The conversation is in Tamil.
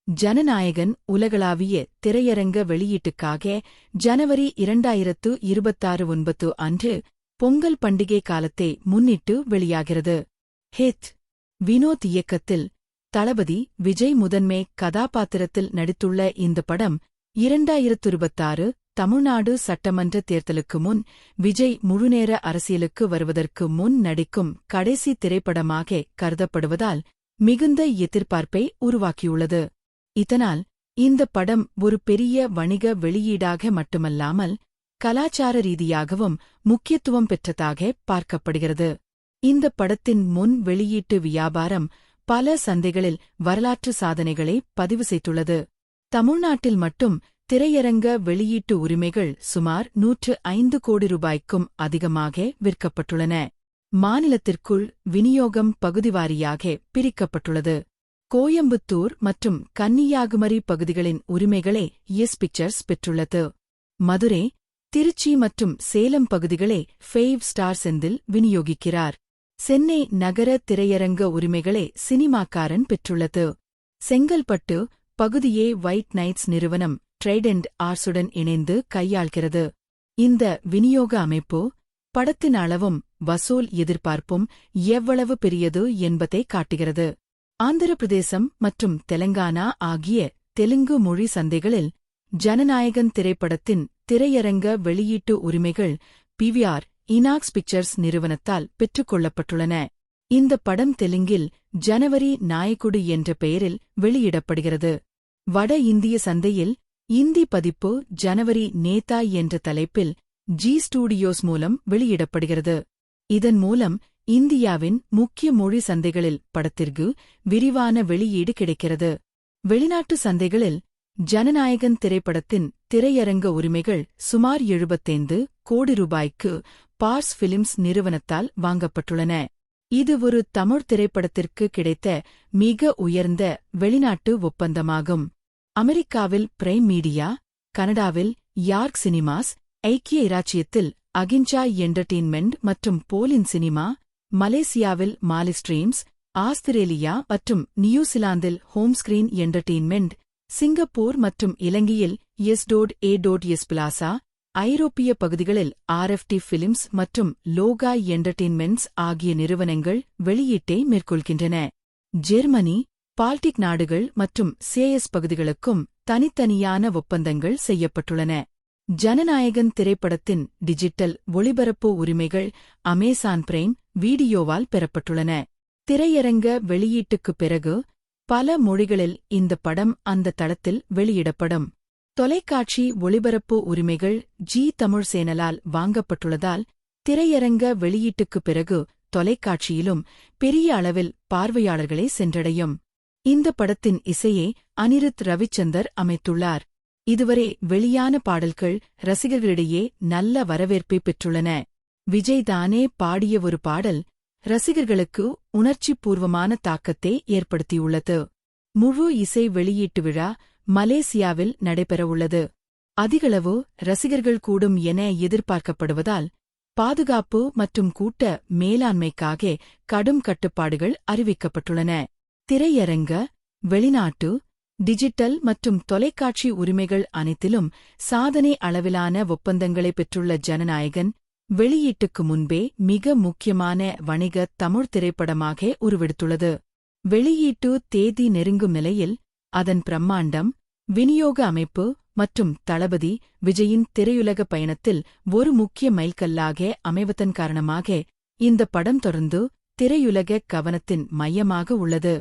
ஜனநாயகன் உலகளாவிய திரையரங்க வெளியீட்டுக்காக ஜனவரி 2026 அன்று பொங்கல் பண்டிகை காலத்தை முன்னிட்டு வெளியாகிறது. ஹித் வினோத் இயக்கத்தில் தளபதி விஜய் முதன்மை கதாபாத்திரத்தில் நடித்துள்ள இந்த படம் 2026 தமிழ்நாடு சட்டமன்ற தேர்தலுக்கு முன் விஜய் முழுநேர அரசியலுக்கு வருவதற்கு முன் நடிக்கும் கடைசி திரைப்படமாக கருதப்படுவதால் மிகுந்த எதிர்பார்ப்பை உருவாக்கியுள்ளது. இதனால் இந்த படம் ஒரு பெரிய வணிக வெளியீடாக மட்டுமல்லாமல் கலாச்சார ரீதியாகவும் முக்கியத்துவம் பெற்றதாக பார்க்கப்படுகிறது. இந்த படத்தின் முன் வெளியீட்டு வியாபாரம் பல சந்தைகளில் வரலாற்று சாதனைகளை பதிவு செய்துள்ளது. தமிழ்நாட்டில் மட்டும் திரையரங்க வெளியீட்டு உரிமைகள் சுமார் 105 கோடி ரூபாய்க்கும் அதிகமாக விற்கப்பட்டுள்ளன. மாநிலத்திற்குள் விநியோகம் பகுதிவாரியாக பிரிக்கப்பட்டுள்ளது. கோயம்புத்தூர் மற்றும் கன்னியாகுமரி பகுதிகளின் உரிமைகளை எஸ் பிக்சர்ஸ் பெற்றுள்ளது. மதுரை, திருச்சி மற்றும் சேலம் பகுதிகளை 5 ஸ்டார் செந்தில் விநியோகிக்கிறார். சென்னை நகர திரையரங்க உரிமைகளை சினிமாக்காரன் பெற்றுள்ளது. செங்கல்பட்டு பகுதியே ஒயிட் நைட்ஸ் நிறுவனம் ட்ரைடெண்ட் ஆர்ட்ஸுடன் இணைந்து கையாள்கிறது. இந்த விநியோக அமைப்பு படத்தின் அளவும் வசூல் எதிர்பார்ப்பும் எவ்வளவு பெரியது என்பதை காட்டுகிறது. ஆந்திர பிரதேசம் மற்றும் தெலங்கானா ஆகிய தெலுங்கு மொழி சந்தைகளில் ஜனநாயகன் திரைப்படத்தின் திரையரங்க வெளியீட்டு உரிமைகள் பிவிஆர் இனாக்ஸ் பிக்சர்ஸ் நிறுவனத்தால் பெற்றுக்கொள்ளப்பட்டுள்ளன. இந்த படம் தெலுங்கில் ஜனவரி நாயக்குடு என்ற பெயரில் வெளியிடப்படுகிறது. வட இந்திய சந்தையில் இந்தி பதிப்பு ஜனவரி நேதா என்ற தலைப்பில் ஜி ஸ்டூடியோஸ் மூலம் வெளியிடப்படுகிறது. இதன் மூலம் இந்தியாவின் முக்கிய மொழி சந்தைகளில் படத்திற்கு விரிவான வெளியீடு கிடைக்கிறது. வெளிநாட்டு சந்தைகளில் ஜனநாயகன் திரைப்படத்தின் திரையரங்க உரிமைகள் சுமார் 75 கோடி ரூபாய்க்கு பார்ஸ் பிலிம்ஸ் நிறுவனத்தால் வாங்கப்பட்டுள்ளன. இது ஒரு தமிழ் திரைப்படத்திற்கு கிடைத்த மிக உயர்ந்த வெளிநாட்டு ஒப்பந்தமாகும். அமெரிக்காவில் பிரைம் மீடியா, கனடாவில் யார்க் சினிமாஸ், ஐக்கிய இராச்சியத்தில் அகின்சா என்டர்டெயின்மெண்ட் மற்றும் போலின் சினிமா, மலேசியாவில் மாலி ஸ்ட்ரீம்ஸ், ஆஸ்திரேலியா மற்றும் நியூசிலாந்தில் ஹோம்ஸ்கிரீன் என்டர்டெயின்மெண்ட், சிங்கப்பூர் மற்றும் இலங்கையில் எஸ் பிளாசா, ஐரோப்பிய பகுதிகளில் ஆர்எஃப்டி பிலிம்ஸ் மற்றும் லோகா என்டர்டெயின்மெண்ட்ஸ் ஆகிய நிறுவனங்கள் வெளியீட்டை மேற்கொள்கின்றன. ஜெர்மனி, பால்டிக் நாடுகள் மற்றும் சிஎஸ் பகுதிகளுக்கும் தனித்தனியான ஒப்பந்தங்கள் செய்யப்பட்டுள்ளன. ஜனநாயகன் திரைப்படத்தின் டிஜிட்டல் ஒளிபரப்பு உரிமைகள் அமேசான் பிரைம் வீடியோவால் பெறப்பட்டுள்ளன. திரையரங்க வெளியீட்டுக்குப் பிறகு பல மொழிகளில் இந்த படம் அந்த தளத்தில் வெளியிடப்படும். தொலைக்காட்சி ஒளிபரப்பு உரிமைகள் ஜி தமிழ் சேனலால் வாங்கப்பட்டுள்ளதால் திரையரங்க வெளியீட்டுக்குப் பிறகு தொலைக்காட்சியிலும் பெரிய அளவில் பார்வையாளர்களை சென்றடையும். இந்த படத்தின் இசையை அனிருத் ரவிச்சந்தர் அமைத்துள்ளார். இதுவரை வெளியான பாடல்கள் ரசிகர்களிடையே நல்ல வரவேற்பை பெற்றுள்ளன. விஜய் தானே பாடிய ஒரு பாடல் ரசிகர்களுக்கு உணர்ச்சிபூர்வமான தாக்கத்தை ஏற்படுத்தியுள்ளது. முழு இசை வெளியீட்டு விழா மலேசியாவில் நடைபெறவுள்ளது. அதிகளவு ரசிகர்கள் கூடும் என எதிர்பார்க்கப்படுவதால் பாதுகாப்பு மற்றும் கூட்ட மேலாண்மைக்காக கடும் கட்டுப்பாடுகள் அறிவிக்கப்பட்டுள்ளன. திரையரங்க, வெளிநாட்டு, டிஜிட்டல் மற்றும் தொலைக்காட்சி உரிமைகள் அனைத்திலும் சாதனை அளவிலான ஒப்பந்தங்களை பெற்றுள்ள ஜனநாயகன் வெளியீட்டுக்கு முன்பே மிக முக்கியமான வணிக தமிழ் திரைப்படமாக உருவெடுத்துள்ளது. வெளியீட்டு தேதி நெருங்கும் நிலையில் அதன் பிரம்மாண்டம், விநியோக அமைப்பு மற்றும் தளபதி விஜயின் திரையுலக பயணத்தில் ஒரு முக்கிய மைல்கல்லாக அமைவதன் காரணமாக இந்த படம் தொடர்ந்து திரையுலக கவனத்தின் மையமாக உள்ளது.